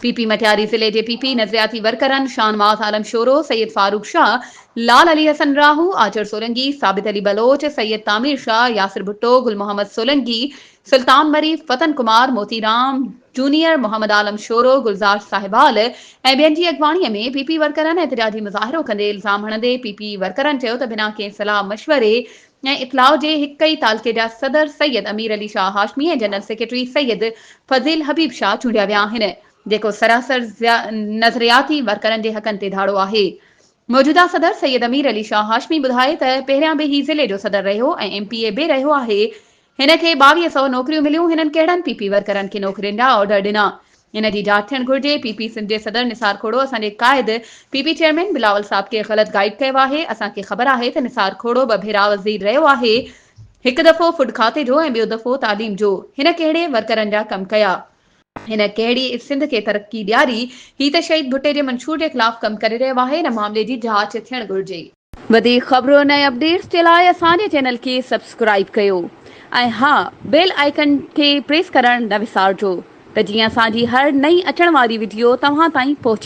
PP Matiari जिले के PP नजरियाती वर्करन शानवाज आलम sorrow, Syed Farooq Shah, लाल अली हसन राहू, आचर सोलंगी, साबित अली बलोच, सैयद तामिर शाह, यासिर भुट्टो, गुल मोहम्मद सोलंगी, सुल्तान मरीफ, फतन कुमार, मोतीराम जूनियर, मोहम्मद आलम शोरो, गुलजार साहिबाल ऐं ॿियनि जी अॻवाणीअ में पीपी वर्करनि एहतजाजी मुज़ाहिरो कंदे इल्ज़ाम हणंदे पीपी वर्करनि चयो त बिना कंहिं सलाह मशवरे ऐं इतलाउ जे हिक ई तालके जा सदर सैयद अमीर अली शाह हाशमी ऐं जनरल सेक्रेटरी सैयद फज़ील हबीब शाह चूंडिया विया आहिनि, जेको सरासर नज़रियाती वर्करनि जे हक़नि ते धाड़ो आहे। मौजूदा सदर सैयद अमीर अली शाह हाशमी ॿुधाए त पहिरियां बि ही ज़िले जो सदर रहियो ऐं MPA बि रहियो आहे। हिन खे 2200 नौकरियूं मिलियूं। हिननि कहिड़नि पीपी वर्करनि खे नौकरियुनि जा ऑर्डर ॾिना, इन जी जांच थियणु घुर्जे। पीपी सिंध जे सदर निसार खोड़ो असांजे क़ाइद पीपी चेयरमैन बिलावल साहब खे ग़लति गाइड कयो आहे। असांखे ख़बर आहे त निसार खोड़ो 2 भेरा वज़ीर रहियो आहे, हिकु दफ़ो फूड खाते जो ऐं ॿियो दफ़ो तालीम जो। हिन कहिड़े वर्करनि जा कम कया, हिन कहिड़ी सिंध खे तरक्की ॾियारी, ही त शहीद भुट्टे जे मंशूर जे ख़िलाफ़ कम करे रहियो आहे। इन मामले जी जांच थियणु घुर्जे। वधीक ख़बरुनि ऐं अपडेट्स जे लाइ असांजे चैनल खे सब्सक्राइब कयो ऐं हा, बेल आइकन खे प्रेस करणु न विसारिजो त जीअं असांजी हर नई अचण वारी वीडियो तव्हां ताईं पहुचे।